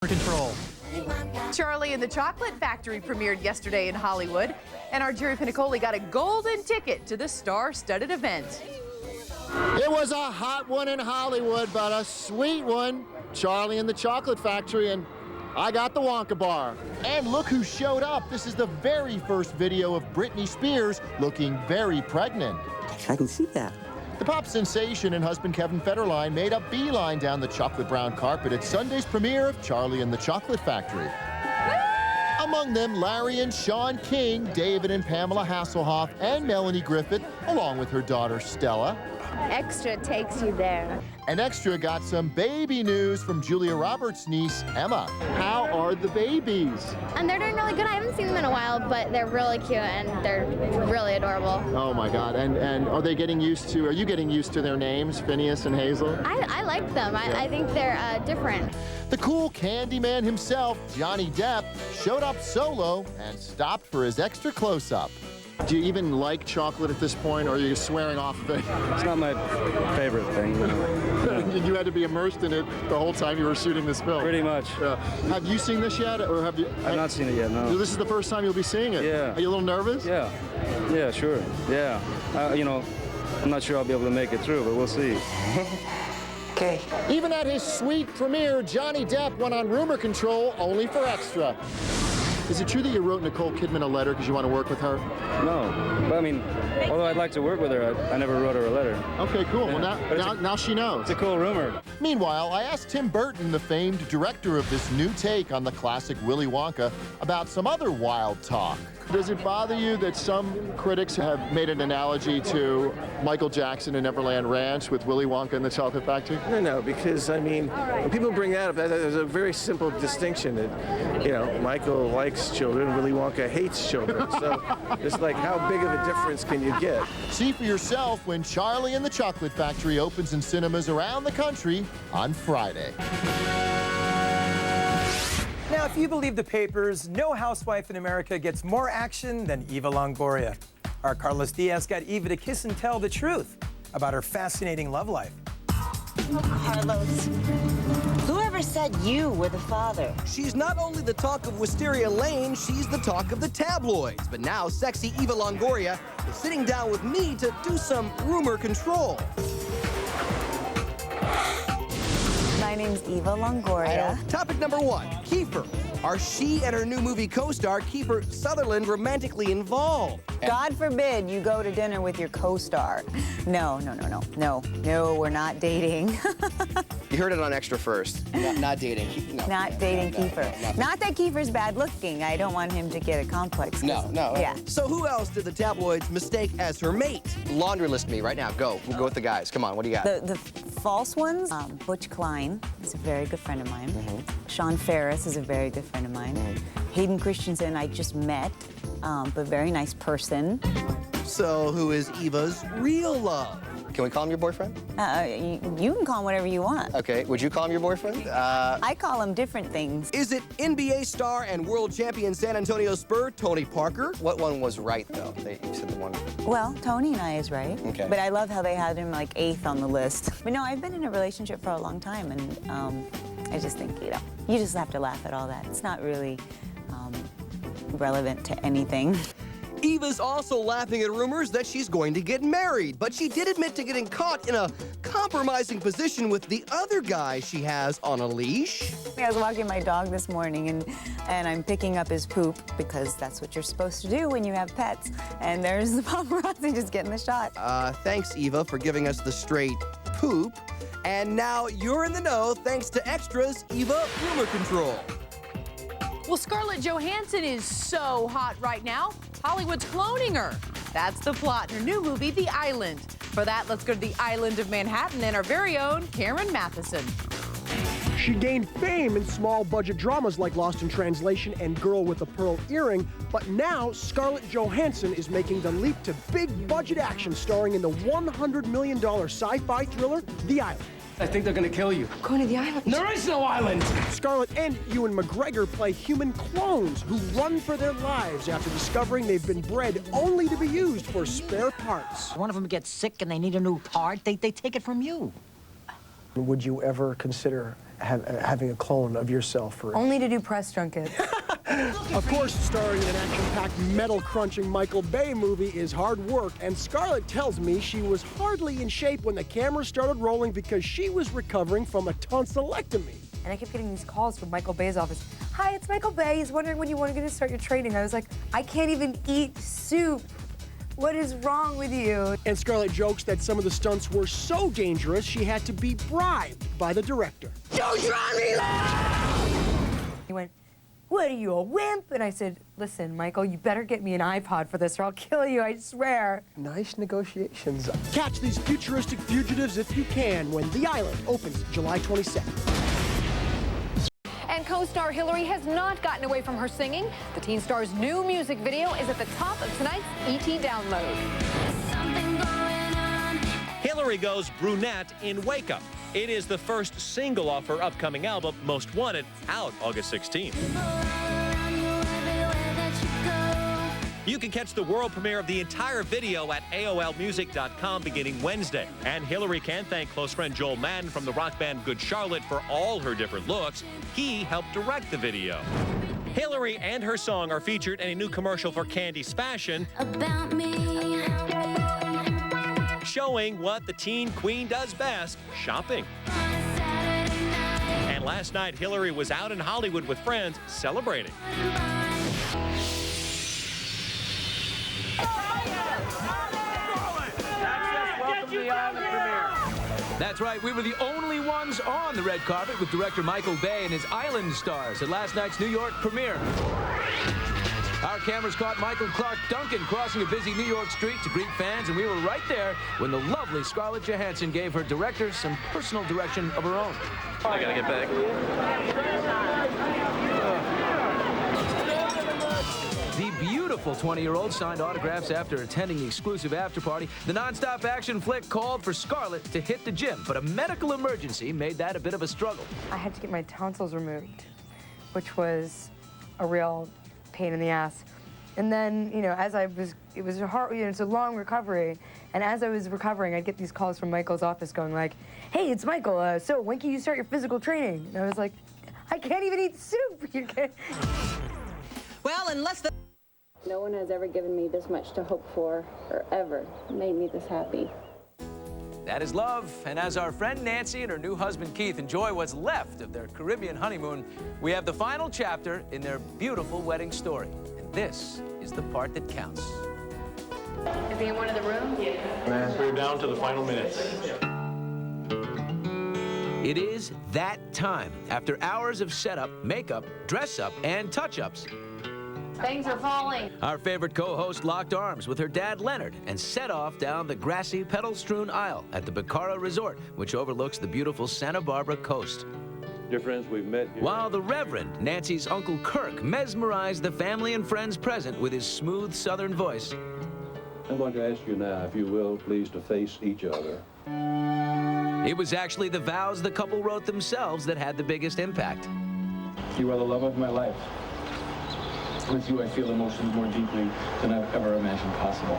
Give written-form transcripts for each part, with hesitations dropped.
Control. Charlie and the Chocolate Factory premiered yesterday in Hollywood, and our Jerry Pinicoli got a golden ticket to the star-studded event. It was a hot one in Hollywood, but a sweet one. Charlie and the Chocolate Factory, and I got the Wonka bar. And look who showed up. This is the very first video of Britney Spears looking very pregnant. I can see that. The pop sensation and husband Kevin Federline made a beeline down the chocolate brown carpet at Sunday's premiere of Charlie and the Chocolate Factory. Among them, Larry and Sean King, David and Pamela Hasselhoff, and Melanie Griffith, along with her daughter Stella. Extra takes you there. And Extra got some baby news from Julia Roberts' niece, Emma. How are the babies? And they're doing really good. I haven't seen them in a while, but they're really cute and they're really adorable. Oh my God, and are they getting used to, are you getting used to their names, Phineas and Hazel? I like them. I think they're different. The cool Candyman himself, Johnny Depp, showed up solo and stopped for his extra close-up. Do you even like chocolate at this point, or are you swearing off of it? It's not my favorite thing. You had to be immersed in it the whole time you were shooting this film. Pretty much. Have you seen this yet, or have you? I've not seen it yet, no. This is the first time you'll be seeing it? Yeah. Are you a little nervous? Yeah. Yeah, sure. Yeah. You know, I'm not sure I'll be able to make it through, but we'll see. Okay. Even at his sweet premiere, Johnny Depp went on rumor control only for Extra. Is it true that you wrote Nicole Kidman a letter because you want to work with her? No. But I mean, although I'd like to work with her, I never wrote her a letter. Okay, cool. Yeah. Well, now she knows. It's a cool rumor. Meanwhile, I asked Tim Burton, the famed director of this new take on the classic Willy Wonka, about some other wild talk. Does it bother you that some critics have made an analogy to Michael Jackson and Neverland Ranch with Willy Wonka and the Chocolate Factory? No, because, I mean, when people bring that up, there's a very simple distinction. That, you know, Michael likes children, Willy Wonka hates children. So it's like, how big of a difference can you get? See for yourself when Charlie and the Chocolate Factory opens in cinemas around the country on Friday. Now, if you believe the papers, no housewife in America gets more action than Eva Longoria. Our Carlos Diaz got Eva to kiss and tell the truth about her fascinating love life. Carlos, whoever said you were the father? She's not only the talk of Wisteria Lane, she's the talk of the tabloids. But now, sexy Eva Longoria is sitting down with me to do some rumor control. My name's Eva Longoria. Topic number one, Kiefer. Are she and her new movie co-star, Kiefer Sutherland, romantically involved? God forbid you go to dinner with your co-star. No, we're not dating. You heard it on Extra first. Not dating. No. Not dating Kiefer. Not that Kiefer's bad looking. I don't want him to get a complex. No. Yeah. So who else did the tabloids mistake as her mate? Laundry list me right now. Go. We'll go with the guys. Come on, what do you got? The false ones, Butch Klein is a very good friend of mine. Sean Ferris is a very good friend of mine. Hayden Christensen I just met, but very nice person. So who is Eva's real love? Can we call him your boyfriend? You can call him whatever you want. Okay, would you call him your boyfriend? I call him different things. Is it NBA star and world champion San Antonio Spur, Tony Parker? What one was right, though? You said the one. Well, Tony and I is right. Okay. But I love how they had him like 8th on the list. But no, I've been in a relationship for a long time, and I just think, you know, you just have to laugh at all that. It's not really relevant to anything. Eva's also laughing at rumors that she's going to get married, but she did admit to getting caught in a compromising position with the other guy she has on a leash. I was walking my dog this morning, and I'm picking up his poop, because that's what you're supposed to do when you have pets. And there's the paparazzi just getting the shot. Thanks, Eva, for giving us the straight poop. And now you're in the know thanks to Extra's Eva Rumor Control. Well, Scarlett Johansson is so hot right now, Hollywood's cloning her. That's the plot in her new movie, The Island. For that, let's go to the island of Manhattan and our very own Karen Matheson. She gained fame in small-budget dramas like Lost in Translation and Girl with a Pearl Earring, but now Scarlett Johansson is making the leap to big-budget action starring in the $100 million sci-fi thriller, The Island. I think they're gonna kill you. I'm going to the island. There is no island! Scarlett and Ewan McGregor play human clones who run for their lives after discovering they've been bred only to be used for spare parts. One of them gets sick and they need a new part, they take it from you. Would you ever consider having a clone of yourself for only to do press junkets. Of course, starring in an action-packed, metal-crunching Michael Bay movie is hard work, and Scarlett tells me she was hardly in shape when the camera started rolling because she was recovering from a tonsillectomy. And I kept getting these calls from Michael Bay's office. Hi, it's Michael Bay. He's wondering when you want to start your training. I was like, I can't even eat soup. What is wrong with you? And Scarlett jokes that some of the stunts were so dangerous she had to be bribed by the director. Don't try me! He went, what are you, a wimp? And I said, listen, Michael, you better get me an iPod for this or I'll kill you, I swear. Nice negotiations. Catch these futuristic fugitives if you can when The Island opens July 22nd. And co-star Hilary has not gotten away from her singing. The teen star's new music video is at the top of tonight's ET download. Hilary goes brunette in Wake Up. It is the first single off her upcoming album, Most Wanted, out August 16th. You can catch the world premiere of the entire video at AOLmusic.com beginning Wednesday. And Hilary can thank close friend Joel Madden from the rock band Good Charlotte for all her different looks. He helped direct the video. Hilary and her song are featured in a new commercial for Candy's Fashion, About me. showing what the teen queen does best, shopping. And last night, Hilary was out in Hollywood with friends celebrating. Welcome to the Island premiere. That's right, we were the only ones on the red carpet with director Michael Bay and his Island stars at last night's New York premiere. Our cameras caught Michael Clark Duncan crossing a busy New York street to greet fans, and we were right there when the lovely Scarlett Johansson gave her director some personal direction of her own. I gotta get back. The beautiful 20-year-old signed autographs after attending the exclusive after-party. The non-stop action flick called for Scarlett to hit the gym, but a medical emergency made that a bit of a struggle. I had to get my tonsils removed, which was a real pain in the ass. And then, you know, it was a hard, you know, it's a long recovery. And as I was recovering, I'd get these calls from Michael's office going like, hey, it's Michael, so when can you start your physical training? And I was like, I can't even eat soup. You can't. Well, unless the... No one has ever given me this much to hope for, or ever made me this happy. That is love, and as our friend Nancy and her new husband Keith enjoy what's left of their Caribbean honeymoon, we have the final chapter in their beautiful wedding story. And this is the part that counts. Is he in one of the rooms? Man, we're down to the final minutes. It is that time. After hours of setup, makeup, dress-up, and touch-ups, Things are falling. our favorite co-host locked arms with her dad, Leonard, and set off down the grassy, petal-strewn aisle at the Bacara Resort, which overlooks the beautiful Santa Barbara coast. Dear friends, we've met here. While the Reverend, Nancy's Uncle Kirk, mesmerized the family and friends present with his smooth Southern voice. I'm going to ask you now, if you will, please to face each other. It was actually the vows the couple wrote themselves that had the biggest impact. You are the love of my life. With you, I feel emotions more deeply than I've ever imagined possible.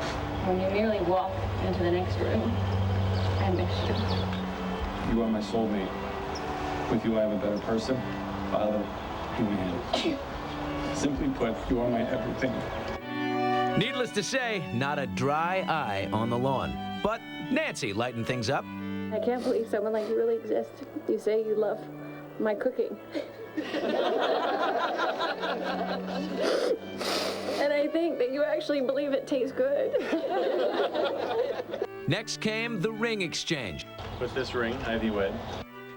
When you merely walk into the next room, I miss you. You are my soulmate. With you, I am a better person, father, and man. Simply put, you are my everything. Needless to say, not a dry eye on the lawn. But Nancy lightened things up. I can't believe someone like you really exists. You say you love my cooking. And I think that you actually believe it tastes good. Next came the ring exchange. With this ring, Ivy wed.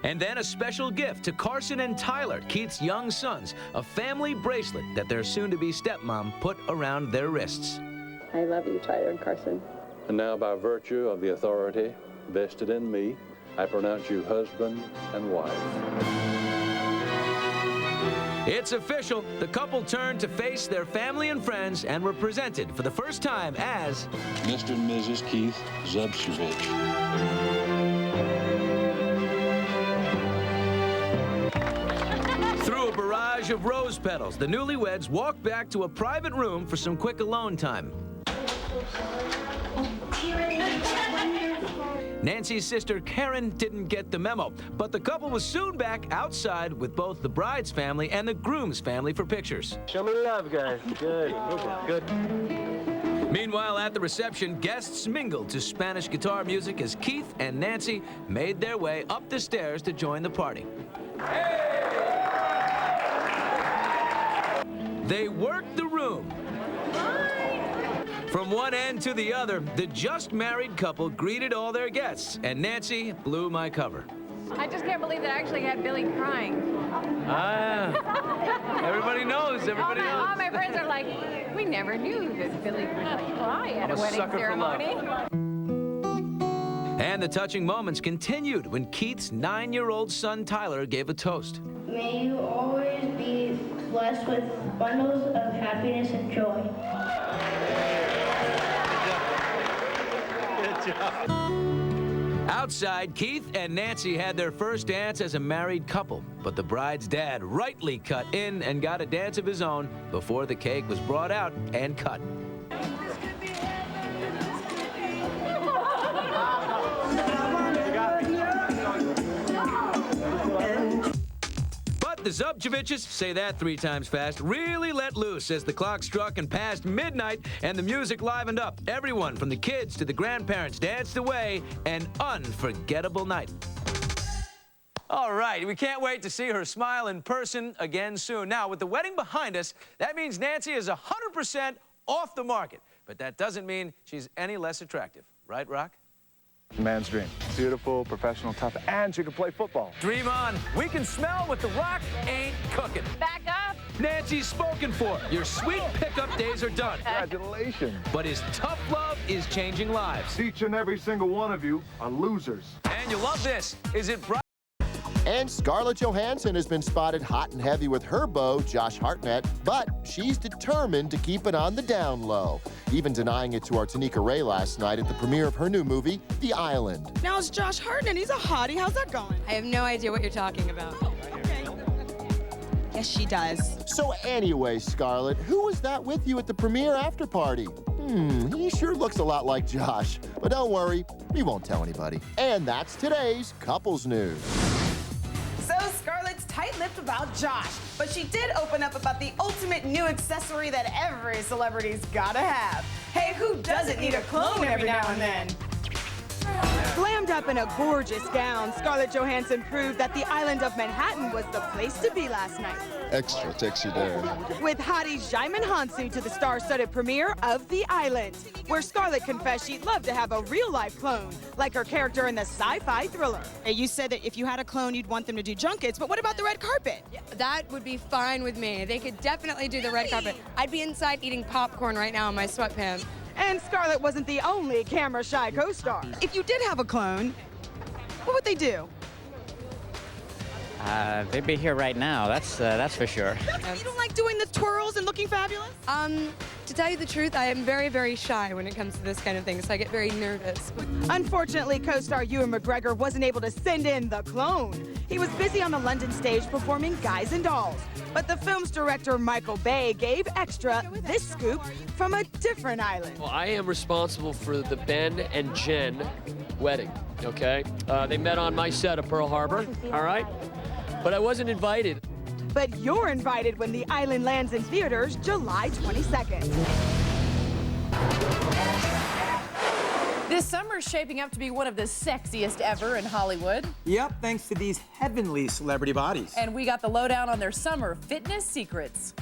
And then a special gift to Carson and Tyler, Keith's young sons, a family bracelet that their soon-to-be stepmom put around their wrists. I love you, Tyler and Carson. And now, by virtue of the authority vested in me, I pronounce you husband and wife. It's official. The couple turned to face their family and friends and were presented for the first time as Mr. and Mrs. Keith Zubsovich. Through a barrage of rose petals, the newlyweds walked back to a private room for some quick alone time. Nancy's sister Karen didn't get the memo, but the couple was soon back outside with both the bride's family and the groom's family for pictures. Show me love, guys. Good. Good. Meanwhile, at the reception, guests mingled to Spanish guitar music as Keith and Nancy made their way up the stairs to join the party. They worked the room. From one end to the other, the just married couple greeted all their guests, and Nancy blew my cover. I just can't believe that I actually had Billy crying. Everybody knows. Everybody knows. All my friends are like, we never knew that Billy would cry at a wedding ceremony. And the touching moments continued when Keith's 9-year-old son Tyler gave a toast. May you always be blessed with bundles of happiness and joy. Good job. Outside, Keith and Nancy had their first dance as a married couple, but the bride's dad rightly cut in and got a dance of his own before the cake was brought out and cut. But the Zubčevićes, say that 3 times fast, really let loose as the clock struck and past midnight and the music livened up. Everyone from the kids to the grandparents danced away, an unforgettable night. All right, we can't wait to see her smile in person again soon. Now, with the wedding behind us, that means Nancy is 100% off the market. But that doesn't mean she's any less attractive. Right, Rock? Man's dream. Beautiful, professional, tough, and she can play football. Dream on. We can smell what the Rock ain't cooking. Back up. Nancy's spoken for. Your sweet pickup days are done. Congratulations. But his tough love is changing lives. Each and every single one of you are losers. And you'll love this. Is it bright? And Scarlett Johansson has been spotted hot and heavy with her beau, Josh Hartnett, but she's determined to keep it on the down low, even denying it to our Tanika Ray last night at the premiere of her new movie, The Island. Now it's Josh Hartnett. He's a hottie. How's that going? I have no idea what you're talking about. Okay. Yes, she does. So anyway, Scarlett, who was that with you at the premiere after party? He sure looks a lot like Josh. But don't worry, we won't tell anybody. And that's today's Couples News. So Scarlett's tight-lipped about Josh, but she did open up about the ultimate new accessory that every celebrity's gotta have. Hey, who doesn't need a clone every now and then? Glammed up in a gorgeous gown, Scarlett Johansson proved that the island of Manhattan was the place to be last night. Extra sexy there. With hottie Jaimin Hansu to the star-studded premiere of The Island, where Scarlett confessed she'd love to have a real-life clone, like her character in the sci-fi thriller. Hey, you said that if you had a clone, you'd want them to do junkets, but what about the red carpet? Yeah, that would be fine with me. They could definitely do the red carpet. I'd be inside eating popcorn right now in my sweatpants. And Scarlett wasn't the only camera-shy co-star. If you did have a clone, what would they do? They'd be here right now, that's for sure. You don't like doing the twirls and looking fabulous? To tell you the truth, I am very, very shy when it comes to this kind of thing, so I get very nervous. Unfortunately, co-star Ewan McGregor wasn't able to send in the clone. He was busy on the London stage performing Guys and Dolls. But the film's director, Michael Bay, gave Extra this scoop from a different island. Well, I am responsible for the Ben and Jen wedding, okay? They met on my set of Pearl Harbor, all right? But I wasn't invited. But you're invited when The Island lands in theaters July 22nd. This summer's shaping up to be one of the sexiest ever in Hollywood. Yep, thanks to these heavenly celebrity bodies. And we got the lowdown on their summer fitness secrets.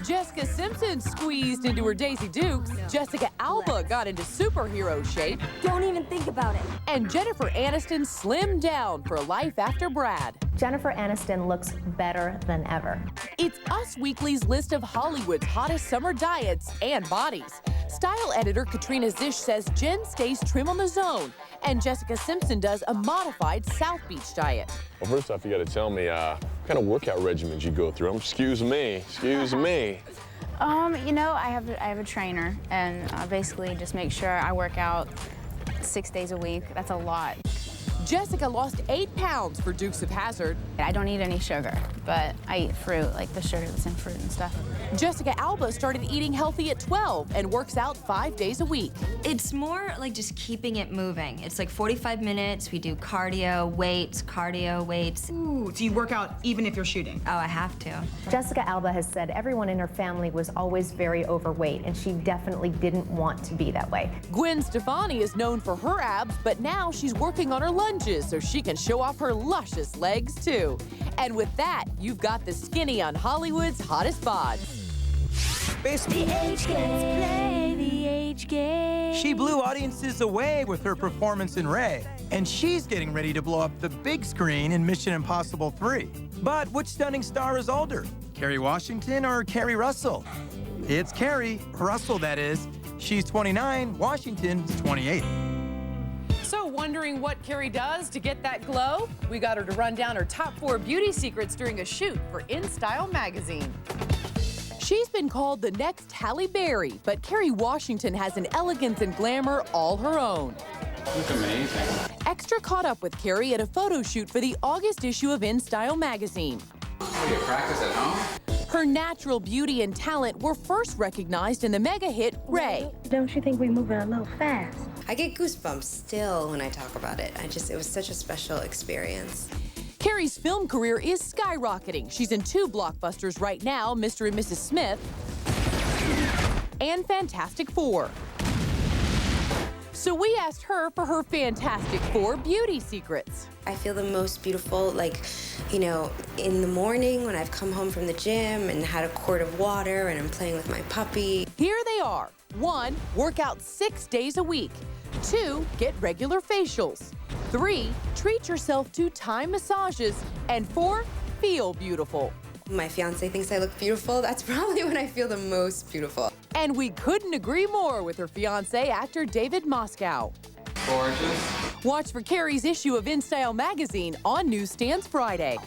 Jessica Simpson squeezed into her Daisy Dukes. Jessica Alba got into superhero shape. Don't even think about it. And Jennifer Aniston slimmed down for life after Brad. Jennifer Aniston looks better than ever. It's Us Weekly's list of Hollywood's hottest summer diets and bodies. Style editor Katrina Zish says Jen stays trim on the zone, and Jessica Simpson does a modified South Beach diet. Well, first off, you got to tell me what kind of workout regimens you go through. Excuse me. You know, I have a trainer, and I basically just make sure I work out 6 days a week. That's a lot. Jessica lost 8 pounds for Dukes of Hazzard. I don't eat any sugar, but I eat fruit, like the sugar that's in fruit and stuff. Jessica Alba started eating healthy at 12 and works out 5 days a week. It's more like just keeping it moving. It's like 45 minutes. We do cardio, weights, cardio, weights. Ooh, so you work out even if you're shooting? Oh, I have to. Jessica Alba has said everyone in her family was always very overweight, and she definitely didn't want to be that way. Gwen Stefani is known for her abs, but now she's working on her lunges so she can show off her luscious legs too. And with that, you've got the skinny on Hollywood's hottest bods. Basically, The age game. Play the age game. she blew audiences away with her performance in Ray, and she's getting ready to blow up the big screen in Mission Impossible 3. But which stunning star is older, Kerry Washington or Kerry Russell? It's Kerry, Russell that is. She's 29, Washington's 28. So wondering what Kerry does to get that glow? We got her to run down her top 4 beauty secrets during a shoot for InStyle magazine. She's been called the next Halle Berry, but Kerry Washington has an elegance and glamour all her own. Look amazing. Extra caught up with Kerry at a photo shoot for the August issue of InStyle magazine. You practice at home? Her natural beauty and talent were first recognized in the mega hit Ray. Don't you think we're moving a little fast? I get goosebumps still when I talk about it. It was such a special experience. Kerry's film career is skyrocketing. She's in 2 blockbusters right now, Mr. and Mrs. Smith and Fantastic Four. So we asked her for her Fantastic Four beauty secrets. I feel the most beautiful, in the morning when I've come home from the gym and had a quart of water and I'm playing with my puppy. Here they are. 1, work out 6 days a week. 2, get regular facials. 3, treat yourself to Thai massages. And 4, feel beautiful. My fiance thinks I look beautiful. That's probably when I feel the most beautiful. And we couldn't agree more with her fiance, actor David Moscow. Gorgeous. Watch for Kerry's issue of InStyle magazine on newsstands Friday.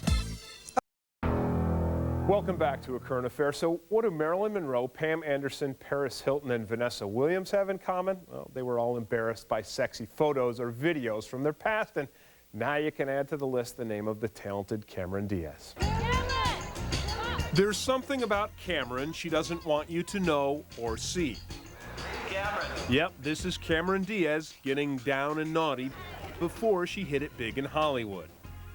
Welcome back to A Current Affair. So what do Marilyn Monroe, Pam Anderson, Paris Hilton, and Vanessa Williams have in common? Well, they were all embarrassed by sexy photos or videos from their past, and now you can add to the list the name of the talented Cameron Diaz. There's something about Cameron she doesn't want you to know or see. Cameron. Yep, this is Cameron Diaz getting down and naughty before she hit it big in Hollywood.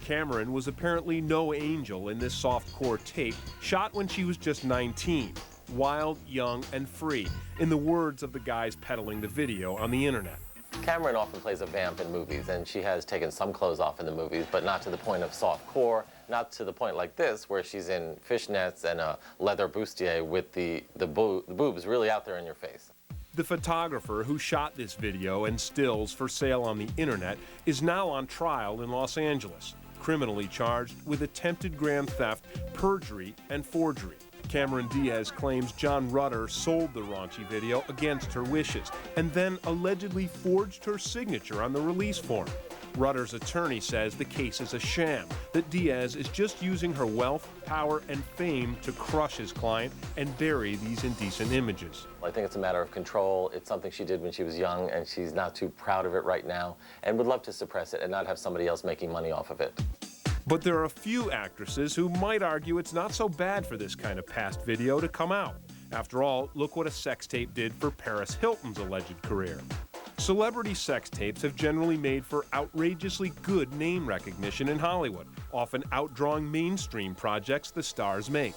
Cameron was apparently no angel in this softcore tape, shot when she was just 19. Wild, young, and free, in the words of the guys peddling the video on the internet. Cameron often plays a vamp in movies, and she has taken some clothes off in the movies, but not to the point of softcore, not to the point like this, where she's in fishnets and a leather bustier with the boobs really out there in your face. The photographer who shot this video and stills for sale on the internet is now on trial in Los Angeles, criminally charged with attempted grand theft, perjury, and forgery. Cameron Diaz claims John Rutter sold the raunchy video against her wishes and then allegedly forged her signature on the release form. Rutter's attorney says the case is a sham, that Diaz is just using her wealth, power, and fame to crush his client and bury these indecent images. I think it's a matter of control. It's something she did when she was young, and she's not too proud of it right now, and would love to suppress it and not have somebody else making money off of it. But there are a few actresses who might argue it's not so bad for this kind of past video to come out. After all, look what a sex tape did for Paris Hilton's alleged career. Celebrity sex tapes have generally made for outrageously good name recognition in Hollywood, often outdrawing mainstream projects the stars make.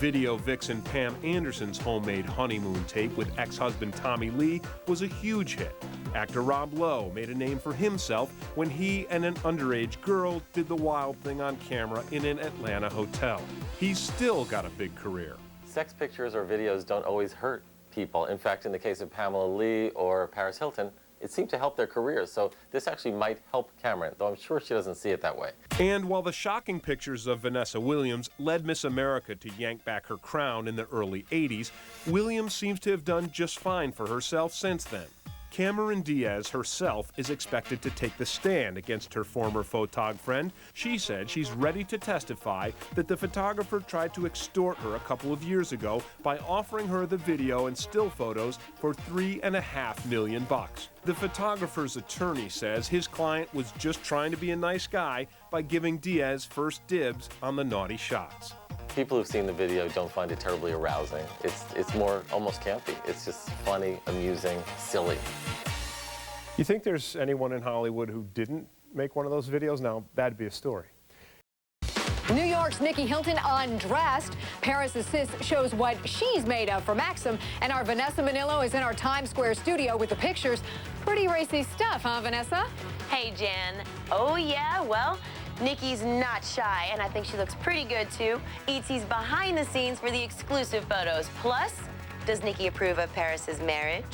Video vixen Pam Anderson's homemade honeymoon tape with ex-husband Tommy Lee was a huge hit. Actor Rob Lowe made a name for himself when he and an underage girl did the wild thing on camera in an Atlanta hotel. He's still got a big career. Sex pictures or videos don't always hurt people. In fact, in the case of Pamela Lee or Paris Hilton, it seemed to help their careers. So this actually might help Cameron, though I'm sure she doesn't see it that way. And while the shocking pictures of Vanessa Williams led Miss America to yank back her crown in the early 80s, Williams seems to have done just fine for herself since then. Cameron Diaz herself is expected to take the stand against her former photog friend. She said she's ready to testify that the photographer tried to extort her a couple of years ago by offering her the video and still photos for $3.5 million. The photographer's attorney says his client was just trying to be a nice guy by giving Diaz first dibs on the naughty shots. People who've seen the video don't find it terribly arousing. It's more almost campy. It's just funny, amusing, silly. You think there's anyone in Hollywood who didn't make one of those videos? Now, that'd be a story. New York's Nikki Hilton undressed. Paris Assist shows what she's made of for Maxim. And our Vanessa Manillo is in our Times Square studio with the pictures. Pretty racy stuff, huh, Vanessa? Hey, Jen. Oh, yeah, well, Nikki's not shy, and I think she looks pretty good, too. ET's behind the scenes for the exclusive photos. Plus, does Nikki approve of Paris's marriage?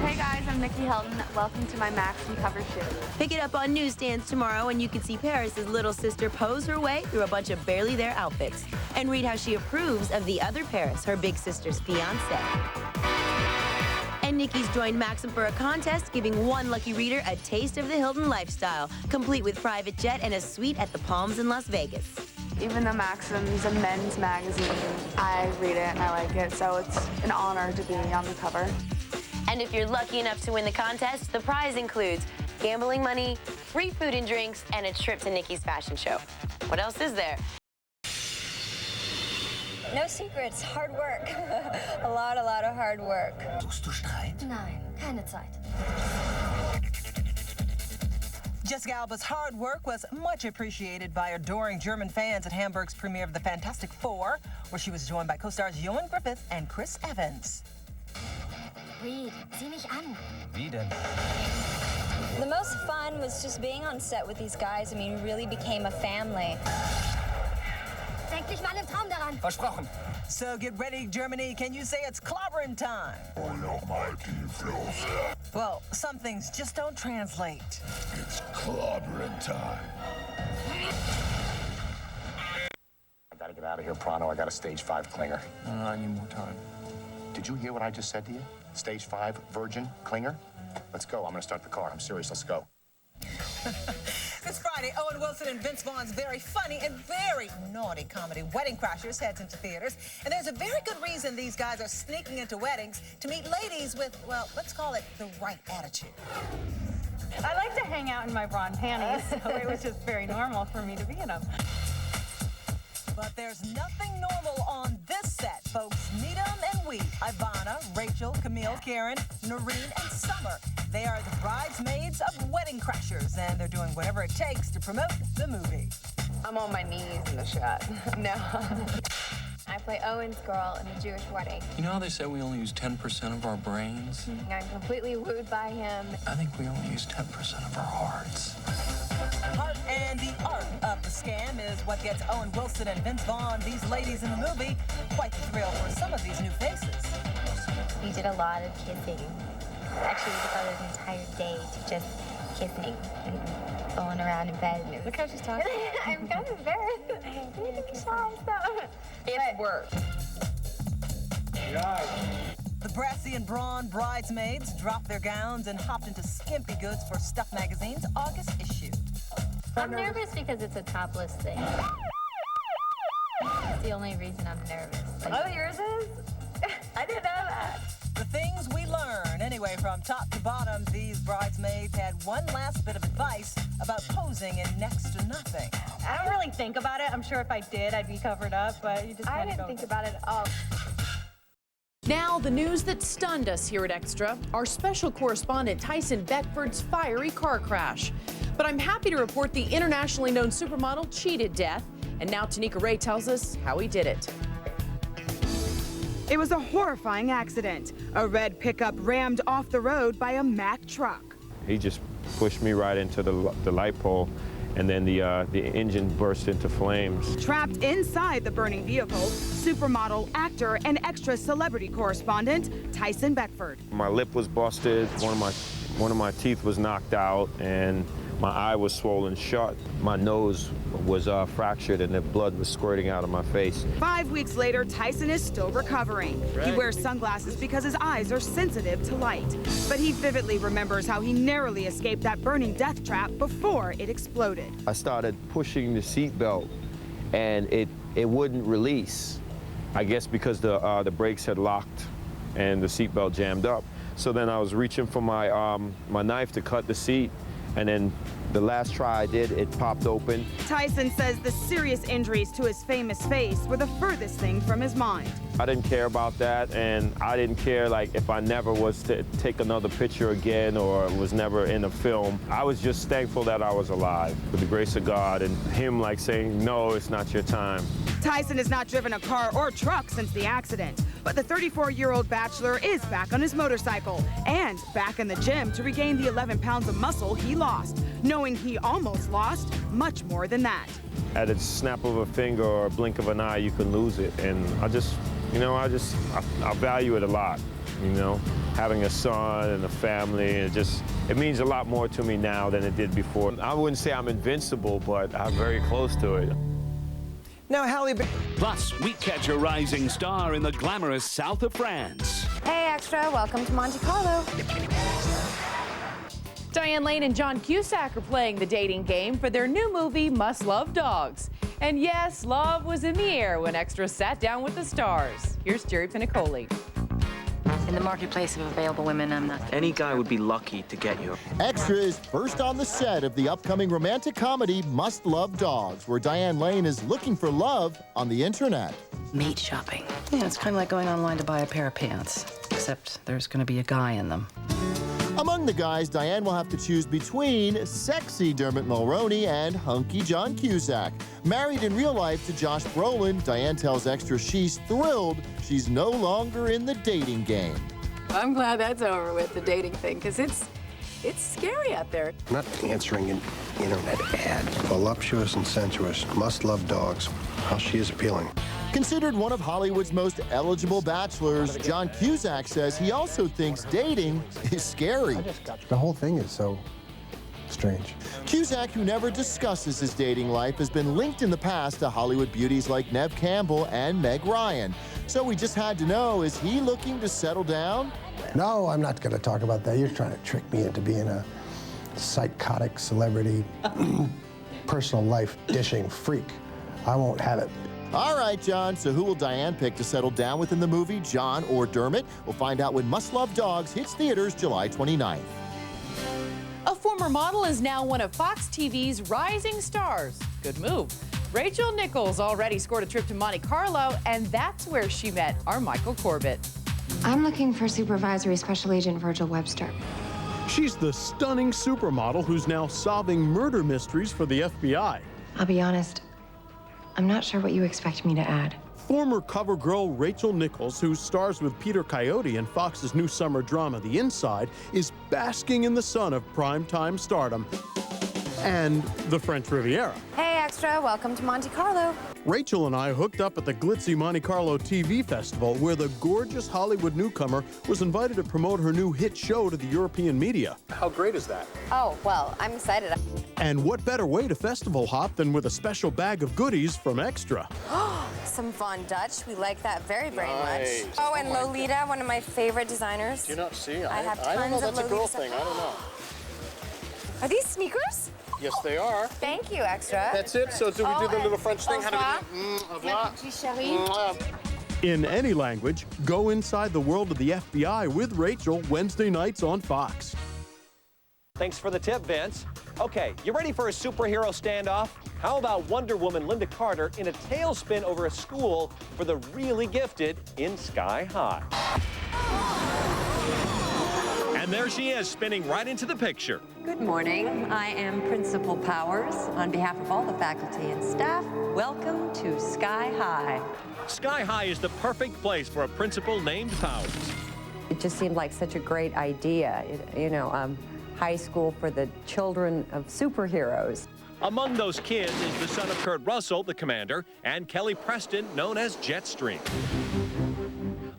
Hey guys, I'm Nikki Hilton. Welcome to my Maxim cover shoot. Pick it up on newsstands tomorrow, and you can see Paris's little sister pose her way through a bunch of barely there outfits and read how she approves of the other Paris, her big sister's fiance. And Nikki's joined Maxim for a contest, giving one lucky reader a taste of the Hilton lifestyle, complete with private jet and a suite at the Palms in Las Vegas. Even though Maxim's a men's magazine, I read it and I like it, so it's an honor to be on the cover. And if you're lucky enough to win the contest, the prize includes gambling money, free food and drinks, and a trip to Nikki's fashion show. What else is there? No secrets, hard work. a lot of hard work. Suchst du Streit? Nein, keine Zeit. Jessica Alba's hard work was much appreciated by adoring German fans at Hamburg's premiere of The Fantastic Four, where she was joined by co-stars Ewan Griffith and Chris Evans. Reed, sieh mich an. Wie denn? The most fun was just being on set with these guys. I mean, we really became a family. Denk nicht mal im Traum daran. Versprochen. So get ready, Germany. Can you say it's clobbering time? Well, some things just don't translate. It's clobbering time. I gotta get out of here pronto. I got a stage 5 clinger. I need more time. Did you hear what I just said to you? Stage 5, virgin, clinger? Let's go. I'm gonna start the car. I'm serious. Let's go. This Friday, Owen Wilson and Vince Vaughn's very funny and very naughty comedy Wedding Crashers heads into theaters. And there's a very good reason these guys are sneaking into weddings to meet ladies with, well, let's call it the right attitude. I like to hang out in my bra and panties, so it was just very normal for me to be in them. But there's nothing normal on this set, folks. Meet 'em and we. Ivana, Rachel, Camille, Karen, Noreen, and Summer. They are the bridesmaids of Wedding Crashers, and they're doing whatever it takes to promote the movie. I'm on my knees in the shot. No. I play Owen's girl in a Jewish wedding. You know how they say we only use 10% of our brains? I'm completely wooed by him. I think we only use 10% of our hearts. Heart and the art of the scam is what gets Owen Wilson and Vince Vaughn, these ladies in the movie, quite the thrill for some of these new faces. We did a lot of kissing. Actually, we devoted an entire day to just kissing and going around in bed. And Look how she's talking. I'm kind of embarrassed. I'm shy, so. It worked. The brassy and brawn bridesmaids dropped their gowns and hopped into skimpy goods for Stuff Magazine's August issue. I'm nervous because it's a topless thing. That's the only reason I'm nervous. Oh, yours is? I didn't know that. The things we learn. Anyway, from top to bottom, these bridesmaids had one last bit of advice about posing in next to nothing. I don't really think about it. I'm sure if I did, I'd be covered up, but you just I didn't think about it at all. Now, the news that stunned us here at Extra, our special correspondent Tyson Beckford's fiery car crash. But I'm happy to report the internationally known supermodel cheated death, and now Tanika Ray tells us how he did it. It was a horrifying accident. A red pickup rammed off the road by a Mack truck. He just pushed me right into the light pole, and then the engine burst into flames. Trapped inside the burning vehicle, supermodel, actor, and Extra celebrity correspondent Tyson Beckford. My lip was busted. One of my teeth was knocked out, and My eye was swollen shut. My nose was fractured and the blood was squirting out of my face. 5 weeks later, Tyson is still recovering. He wears sunglasses because his eyes are sensitive to light. But he vividly remembers how he narrowly escaped that burning death trap before it exploded. I started pushing the seatbelt and it wouldn't release. I guess because the brakes had locked and the seatbelt jammed up. So then I was reaching for my knife to cut the seat, and then the last try I did, it popped open. Tyson says the serious injuries to his famous face were the furthest thing from his mind. I didn't care about that, and I didn't care like if I never was to take another picture again or was never in a film. I was just thankful that I was alive with the grace of God and him like saying, no, it's not your time. Tyson has not driven a car or truck since the accident, but the 34-year-old bachelor is back on his motorcycle and back in the gym to regain the 11 pounds of muscle he lost, knowing he almost lost much more than that. At a snap of a finger or a blink of an eye, you can lose it. And I just, you know, I value it a lot, you know, having a son and a family. It means a lot more to me now than it did before. I wouldn't say I'm invincible, but I'm very close to it. Now, Halle. Plus, we catch a rising star in the glamorous south of France. Hey, Extra, welcome to Monte Carlo. Diane Lane and John Cusack are playing the dating game for their new movie, Must Love Dogs. And yes, love was in the air when Extra sat down with the stars. Here's Jerry Pinicoli. In the marketplace of available women, I'm not. Any guy would be lucky to get you. Extra is first on the set of the upcoming romantic comedy Must Love Dogs, where Diane Lane is looking for love on the internet. Mate shopping. Yeah, it's kind of like going online to buy a pair of pants, except there's going to be a guy in them. Among the guys, Diane will have to choose between sexy Dermot Mulroney and hunky John Cusack. Married in real life to Josh Brolin, Diane tells Extra she's thrilled she's no longer in the dating game. I'm glad that's over with, the dating thing, because it's scary out there. Not answering an internet ad. Voluptuous and sensuous, must love dogs. How she is appealing. Considered one of Hollywood's most eligible bachelors, John Cusack says he also thinks dating is scary. The whole thing is so strange. Cusack, who never discusses his dating life, has been linked in the past to Hollywood beauties like Neve Campbell and Meg Ryan. So we just had to know, is he looking to settle down? No, I'm not going to talk about that. You're trying to trick me into being a psychotic celebrity, personal life dishing freak. I won't have it. All right, John, so who will Diane pick to settle down with in the movie, John or Dermot? We'll find out when Must Love Dogs hits theaters July 29th. A former model is now one of Fox TV's rising stars. Good move. Rachel Nichols already scored a trip to Monte Carlo, and that's where she met our Michael Corbett. I'm looking for Supervisory Special Agent Virgil Webster. She's the stunning supermodel who's now solving murder mysteries for the FBI. I'll be honest, I'm not sure what you expect me to add. Former cover girl Rachel Nichols, who stars with Peter Coyote in Fox's new summer drama, The Inside, is basking in the sun of primetime stardom and the French Riviera. Hey, Extra, welcome to Monte Carlo. Rachel and I hooked up at the glitzy Monte Carlo TV festival, where the gorgeous Hollywood newcomer was invited to promote her new hit show to the European media. How great is that? Oh, well, I'm excited. And what better way to festival hop than with a special bag of goodies from Extra? Some Von Dutch. We like that very, very Nice. much. Oh, and Lolita, one of my favorite designers. Do you not see? I have I don't know. tons That's of a girl Lolita thing. I don't know. Are these sneakers? Yes, they are. Thank you, Extra. That's it. So do we do the little French thing? Au How do we do? Au revoir. In any language, go inside the world of the FBI with Rachel Wednesday nights on Fox. Thanks for the tip, Vince. Okay, you ready for a superhero standoff? How about Wonder Woman Linda Carter in a tailspin over a school for the really gifted in Sky High? And there she is, spinning right into the picture. Good morning. I am Principal Powers. On behalf of all the faculty and staff, welcome to Sky High. Sky High is the perfect place for a principal named Powers. It just seemed like such a great idea, high school for the children of superheroes. Among those kids is the son of Kurt Russell, the commander, and Kelly Preston, known as Jetstream.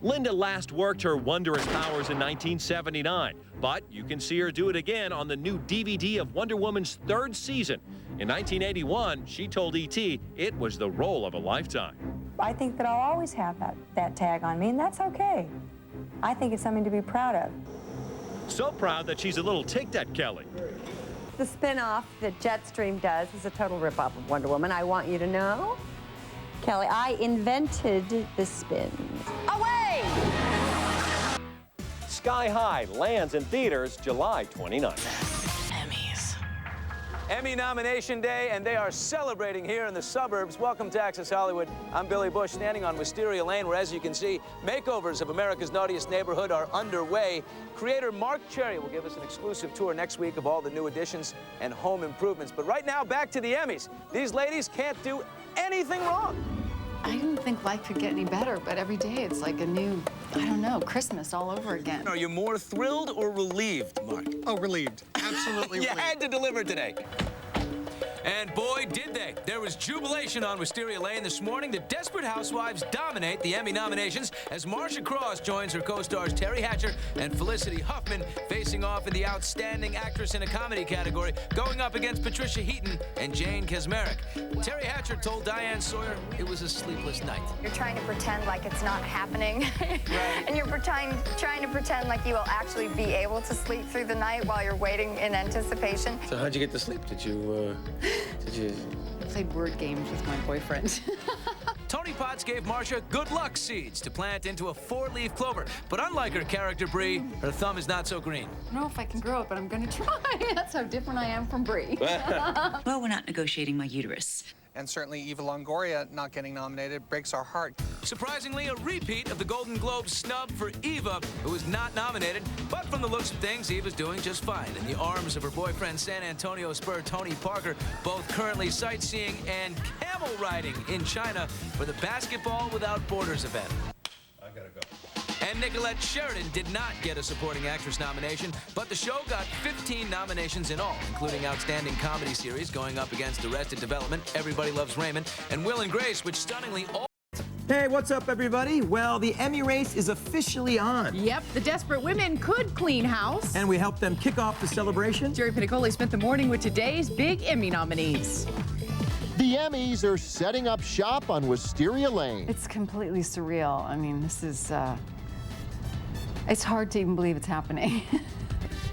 Linda last worked her wondrous powers in 1979, but you can see her do it again on the new DVD of Wonder Woman's 3rd season. In 1981, she told E.T. it was the role of a lifetime. I think that I'll always have that tag on me, and that's okay. I think it's something to be proud of. So proud that she's a little ticked at Kelly. The spin-off that Jetstream does is a total rip-off of Wonder Woman. I want you to know, Kelly, I invented the spin. Away! Sky High lands in theaters July 29th. Emmy nomination day, and they are celebrating here in the suburbs. Welcome to Access Hollywood. I'm Billy Bush, standing on Wisteria Lane, where, as you can see, makeovers of America's Naughtiest Neighborhood are underway. Creator Mark Cherry will give us an exclusive tour next week of all the new additions and home improvements. But right now, back to the Emmys. These ladies can't do anything wrong. I didn't think life could get any better, but every day it's like a new, I don't know, Christmas all over again. Are you more thrilled or relieved, Mark? Oh, relieved. Absolutely You relieved. had to deliver today. And boy, did they. There was jubilation on Wisteria Lane this morning. The Desperate Housewives dominate the Emmy nominations as Marcia Cross joins her co-stars Terry Hatcher and Felicity Huffman facing off in the Outstanding Actress in a Comedy category, going up against Patricia Heaton and Jane Kaczmarek. Terry Hatcher told Diane Sawyer it was a sleepless night. You're trying to pretend like it's not happening, and you're trying to pretend like you will actually be able to sleep through the night while you're waiting in anticipation. So how'd you get to sleep? Did you I played word games with my boyfriend. Tony Potts gave Marcia good luck seeds to plant into a 4-leaf clover. But unlike her character, Bree, her thumb is not so green. I don't know if I can grow it, but I'm gonna try. That's how different I am from Bree. Well, we're not negotiating my uterus. And certainly Eva Longoria not getting nominated breaks our heart. Surprisingly, a repeat of the Golden Globe snub for Eva, who was not nominated. But from the looks of things, Eva's doing just fine in the arms of her boyfriend, San Antonio Spur Tony Parker, both currently sightseeing and camel riding in China for the Basketball Without Borders event. I gotta go. And Nicolette Sheridan did not get a supporting actress nomination, but the show got 15 nominations in all, including Outstanding Comedy Series going up against Arrested Development, Everybody Loves Raymond, and Will and Grace, which stunningly all... Hey, what's up, everybody? Well, the Emmy race is officially on. Yep, the Desperate Women could clean house. And we helped them kick off the celebration. Jerry Pinicoli spent the morning with today's big Emmy nominees. The Emmys are setting up shop on Wisteria Lane. It's completely surreal. I mean, this is, it's hard to even believe it's happening.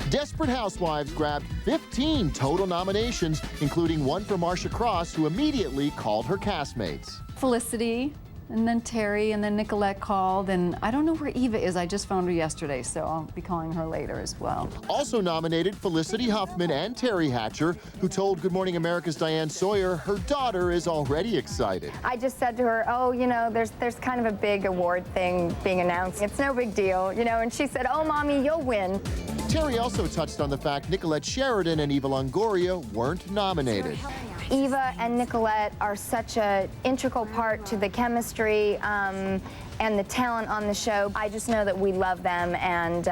Desperate Housewives grabbed 15 total nominations, including one for Marcia Cross, who immediately called her castmates. Felicity, and then Terry, and then Nicolette called, and I don't know where Eva is. I just found her yesterday, so I'll be calling her later as well. Also nominated Felicity Huffman and Terry Hatcher, who told Good Morning America's Diane Sawyer her daughter is already excited. I just said to her, oh, you know, there's kind of a big award thing being announced. It's no big deal, you know, and she said, oh, Mommy, you'll win. Terry also touched on the fact Nicolette Sheridan and Eva Longoria weren't nominated. Eva and Nicolette are such an integral part to the chemistry and the talent on the show. I just know that we love them, and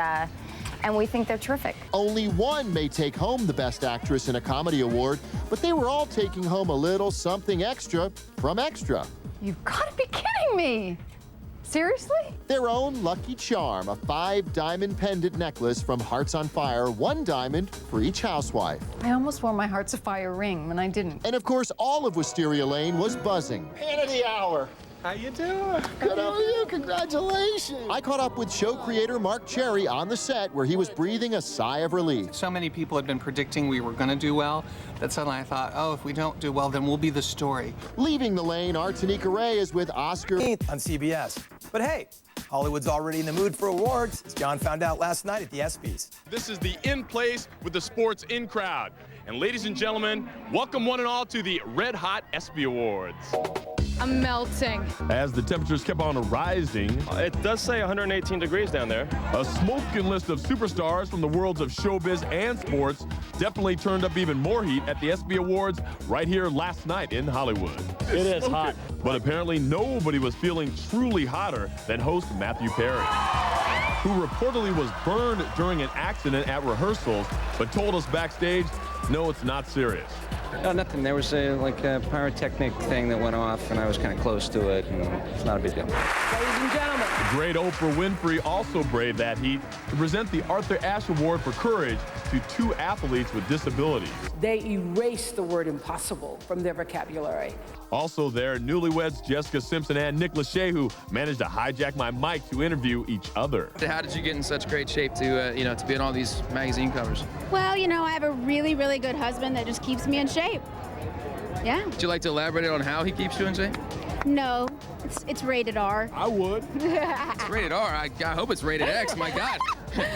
we think they're terrific. Only one may take home the Best Actress in a Comedy Award, but they were all taking home a little something extra from Extra. You've got to be kidding me. Seriously? Their own lucky charm, a 5-diamond pendant necklace from Hearts on Fire, 1 diamond for each housewife. I almost wore my Hearts of Fire ring, and I didn't. And of course, all of Wisteria Lane was buzzing. Hannity Hour. How you doing? Good on you, congratulations. I caught up with show creator Mark Cherry on the set, where he was breathing a sigh of relief. So many people had been predicting we were gonna do well that suddenly I thought, oh, if we don't do well, then we'll be the story. Leaving the lane, our Tanika Ray is with Oscar on CBS. But hey, Hollywood's already in the mood for awards, as John found out last night at the ESPYs. This is the In Place with the Sports In crowd. And ladies and gentlemen, welcome one and all to the Red Hot ESPY Awards. I'm melting. As the temperatures kept on rising, It does say 118 degrees down there. a smoking list of superstars from the worlds of showbiz and sports definitely turned up even more heat at the ESPY Awards right here last night in Hollywood. It is hot. But apparently nobody was feeling truly hotter than host Matthew Perry, who reportedly was burned during an accident at rehearsals, but told us backstage, no, it's not serious. No, nothing. There was a pyrotechnic thing that went off, and I was kind of close to it, and it's not a big deal. Ladies and gentlemen. Great Oprah Winfrey also braved that heat to present the Arthur Ashe Award for Courage to 2 athletes with disabilities. They erased the word impossible from their vocabulary. Also there, newlyweds Jessica Simpson and Nick Lachey, who managed to hijack my mic to interview each other. How did you get in such great shape to, to be on all these magazine covers? Well, I have a really, really good husband that just keeps me in shape. Yeah. Would you like to elaborate on how he keeps you in shape? No, it's rated R. I would. It's rated R. I hope it's rated X. My God.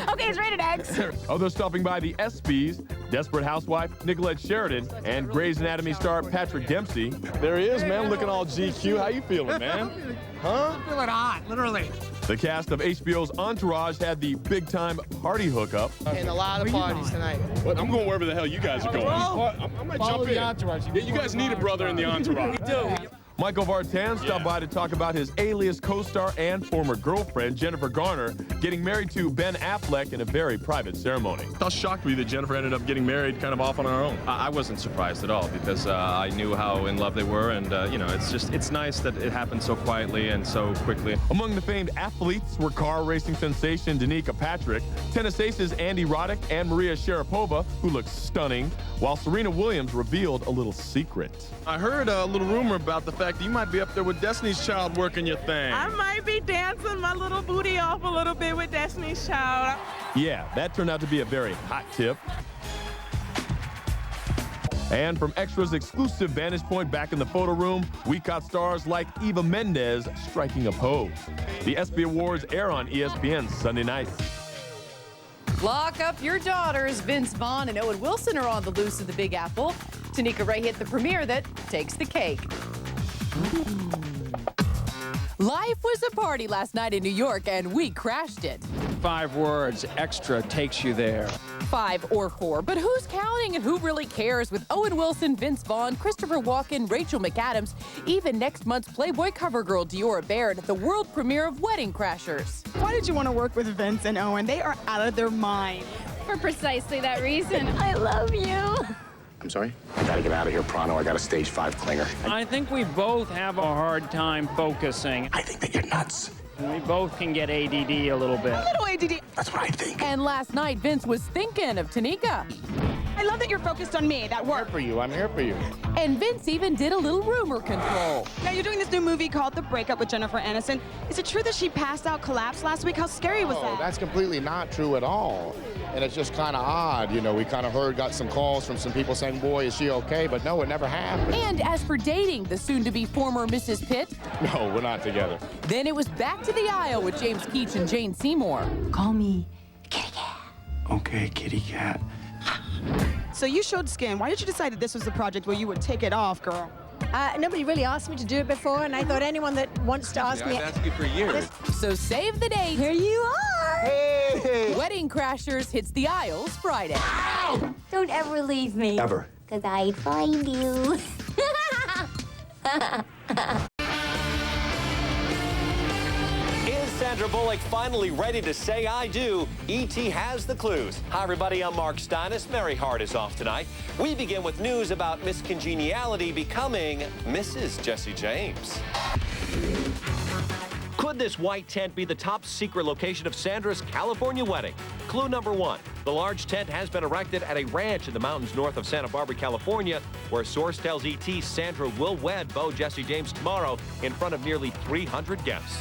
Okay, it's rated X. Others stopping by the ESPYs, Desperate Housewife Nicolette Sheridan and Grey's Anatomy star Patrick Dempsey. There he is, man, looking all GQ. How you feeling, man? Huh? I'm feeling hot, literally. The cast of HBO's Entourage had the big-time party hookup. And a lot of parties tonight. What? I'm going wherever the hell you guys are going. I might jump in. Entourage. Yeah, you guys need a brother in the Entourage. We do. Michael Vartan stopped by to talk about his Alias co-star and former girlfriend, Jennifer Garner, getting married to Ben Affleck in a very private ceremony. How shocked were you that Jennifer ended up getting married kind of off on our own? I wasn't surprised at all because I knew how in love they were, and it's nice that it happened so quietly and so quickly. Among the famed athletes were car racing sensation Danica Patrick, tennis aces Andy Roddick and Maria Sharapova, who looked stunning, while Serena Williams revealed a little secret. I heard a little rumor about the fact that you might be up there with Destiny's Child working your thing. I might be dancing my little booty off a little bit with Destiny's Child. Yeah, that turned out to be a very hot tip. And from Extra's exclusive vantage point back in the photo room, we caught stars like Eva Mendes striking a pose. The ESPY Awards air on ESPN Sunday night. Lock up your daughters. Vince Vaughn and Owen Wilson are on the loose of the Big Apple. Tanika Ray hit the premiere that takes the cake. Life was a party last night in New York, and we crashed it. 5 words, Extra takes you there. 5 or 4, but who's counting and who really cares with Owen Wilson, Vince Vaughn, Christopher Walken, Rachel McAdams, even next month's Playboy cover girl Diora Baird at the world premiere of Wedding Crashers. Why did you want to work with Vince and Owen? They are out of their mind. For precisely that reason. I love you. I'm sorry? I gotta get out of here pronto. I got a stage 5 clinger. I think we both have a hard time focusing. I think that you're nuts. We both can get ADD a little bit. A little ADD. That's what I think. And last night, Vince was thinking of Tanika. I love that you're focused on me. That worked. I'm here for you. And Vince even did a little rumor control. Now, you're doing this new movie called The Breakup with Jennifer Aniston. Is it true that she passed out, collapsed last week? How scary was that? That's completely not true at all. And it's just kind of odd. We kind of got some calls from some people saying, boy, is she okay? But no, it never happened. And as for dating the soon-to-be former Mrs. Pitt, No, we're not together. then it was back to the aisle with James Keach and Jane Seymour. Call me. Okay, kitty cat. So you showed skin. Why did you decide that this was the project where you would take it off, girl? Nobody really asked me to do it before, and I thought anyone that wants to ask me... I've asked you for years. So save the date. Here you are. Hey! Wedding Crashers hits the aisles Friday. Don't ever leave me. Ever. Because I'd find you. Is Sandra Bullock finally ready to say I do? E.T. has the clues. Hi, everybody. I'm Mark Steinis. Mary Hart is off tonight. We begin with news about Miss Congeniality becoming Mrs. Jesse James. Could this white tent be the top secret location of Sandra's California wedding? Clue number 1. The large tent has been erected at a ranch in the mountains north of Santa Barbara, California, where a source tells ET Sandra will wed Beau Jesse James tomorrow in front of nearly 300 guests.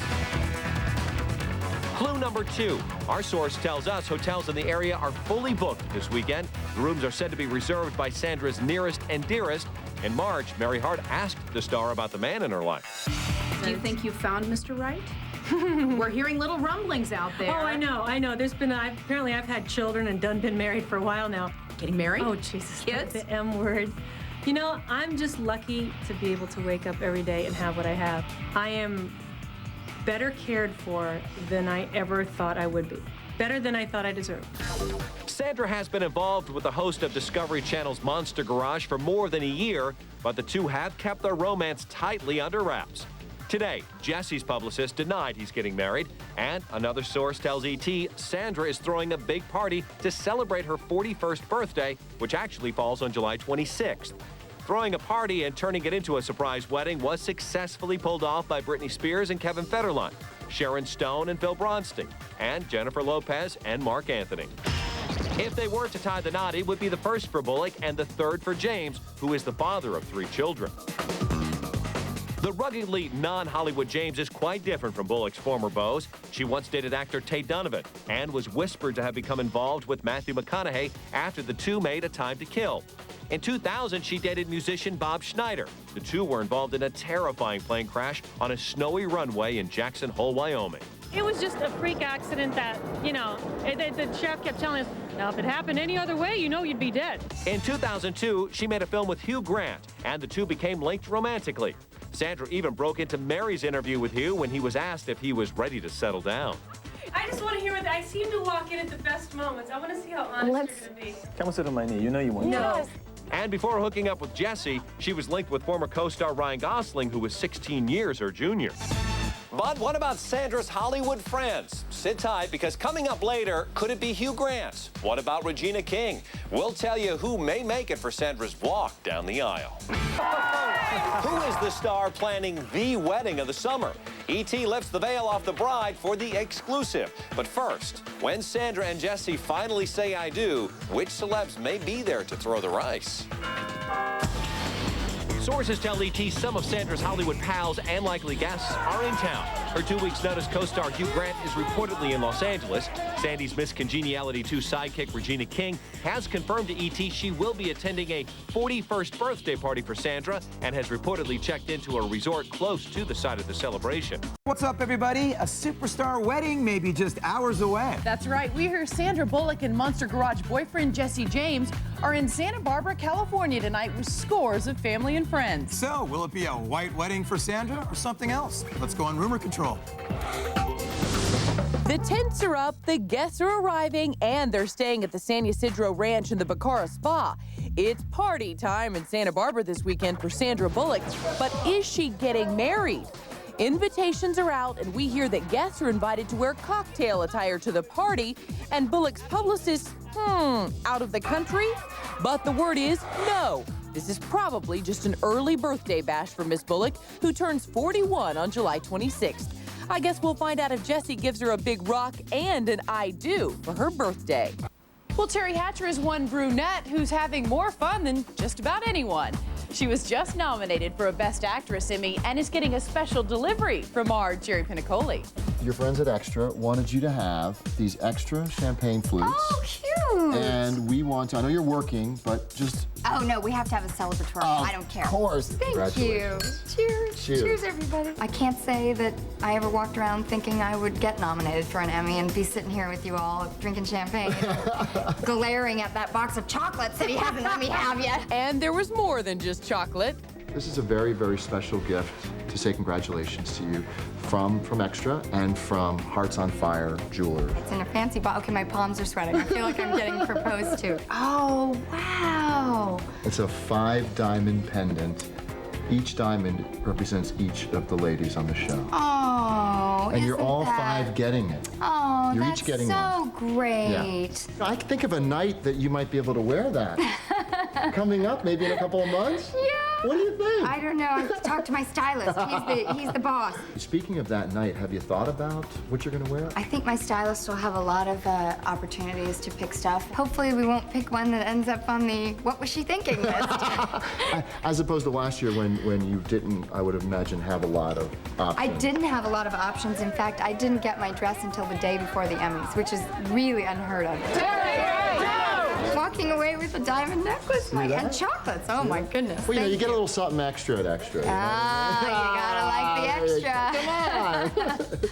Clue number 2. Our source tells us hotels in the area are fully booked this weekend. The rooms are said to be reserved by Sandra's nearest and dearest. In March, Mary Hart asked the star about the man in her life. Do you think you found Mr. Right? We're hearing little rumblings out there. Oh, I know. There's been, apparently I've had children and done been married for a while now. Getting married? Oh, Jesus. Kids? The M word. I'm just lucky to be able to wake up every day and have what I have. I am better cared for than I ever thought I would be. Better than I thought I deserved. Sandra has been involved with the host of Discovery Channel's Monster Garage for more than a year, but the two have kept their romance tightly under wraps. Today, Jesse's publicist denied he's getting married, and another source tells ET Sandra is throwing a big party to celebrate her 41st birthday, which actually falls on July 26th. Throwing a party and turning it into a surprise wedding was successfully pulled off by Britney Spears and Kevin Federline, Sharon Stone and Phil Bronstein, and Jennifer Lopez and Mark Anthony. If they were to tie the knot, it would be the first for Bullock and the third for James, who is the father of 3 children. The ruggedly non-Hollywood James is quite different from Bullock's former beaus. She once dated actor Tate Donovan and was whispered to have become involved with Matthew McConaughey after the two made A Time to Kill. In 2000, she dated musician Bob Schneider. The two were involved in a terrifying plane crash on a snowy runway in Jackson Hole, Wyoming. It was just a freak accident that, the sheriff kept telling us, now if it happened any other way, you'd be dead. In 2002, she made a film with Hugh Grant, and the two became linked romantically. Sandra even broke into Mary's interview with Hugh when he was asked if he was ready to settle down. I just want to hear what I seem to walk in at the best moments. I want to see how honest you're going to be. Come sit on my knee. You know you want to. No. And before hooking up with Jessie, she was linked with former co-star Ryan Gosling, who was 16 years her junior. But what about Sandra's Hollywood friends? Sit tight, because coming up later, could it be Hugh Grant? What about Regina King? We'll tell you who may make it for Sandra's walk down the aisle. Who is the star planning the wedding of the summer? E.T. lifts the veil off the bride for the exclusive. But first, when Sandra and Jessie finally say I do, which celebs may be there to throw the rice? Sources tell ET some of Sandra's Hollywood pals and likely guests are in town. Her 2 weeks' notice co-star Hugh Grant is reportedly in Los Angeles. Sandy's Miss Congeniality 2 sidekick Regina King has confirmed to ET she will be attending a 41st birthday party for Sandra and has reportedly checked into a resort close to the site of the celebration. What's up, everybody? A superstar wedding may be just hours away. That's right. We hear Sandra Bullock and Monster Garage boyfriend Jesse James are in Santa Barbara, California tonight with scores of family and friends. So, will it be a white wedding for Sandra or something else? Let's go on rumor control. The tents are up, the guests are arriving, and they're staying at the San Ysidro Ranch in the Bacara Spa. It's party time in Santa Barbara this weekend for Sandra Bullock, but is she getting married? Invitations are out, and we hear that guests are invited to wear cocktail attire to the party, and Bullock's publicist, out of the country? But the word is no. This is probably just an early birthday bash for Miss Bullock, who turns 41 on July 26th. I guess we'll find out if Jessie gives her a big rock and an I do for her birthday. Well, Terry Hatcher is one brunette who's having more fun than just about anyone. She was just nominated for a Best Actress Emmy and is getting a special delivery from our Jerry Pinicoli. Your friends at Extra wanted you to have these extra champagne flutes. Oh, cute. And we want to, I know you're working, but just... Oh, no, we have to have a celebratory. I don't care. Of course. Thank you. Cheers. Cheers, everybody. I can't say that I ever walked around thinking I would get nominated for an Emmy and be sitting here with you all drinking champagne, glaring at that box of chocolates that he hasn't let me have yet. And there was more than just chocolate. This is a very, very special gift to say congratulations to you from Extra and from Hearts on Fire Jewelers. It's in a fancy box. Okay, my palms are sweating. I feel like I'm getting proposed to. Oh, wow. It's a 5-diamond pendant. Each diamond represents each of the ladies on the show. Oh, and you're all 5 getting it. Oh, you're that's each getting so one. great. Yeah. I can think of a night that you might be able to wear that. Coming up, maybe in a couple of months? Yeah. What do you think? I don't know. I have to talk to my stylist. He's the boss. Speaking of that night, have you thought about what you're going to wear? I think my stylist will have a lot of opportunities to pick stuff. Hopefully we won't pick one that ends up on the what was she thinking list. As opposed to last year when you didn't, I would imagine, have a lot of options. I didn't have a lot of options. In fact, I didn't get my dress until the day before the Emmys, which is really unheard of. Walking away with a diamond necklace and chocolates. Oh my goodness. Well, you get a little something extra at Extra. Ah, you gotta like the extra. Come on.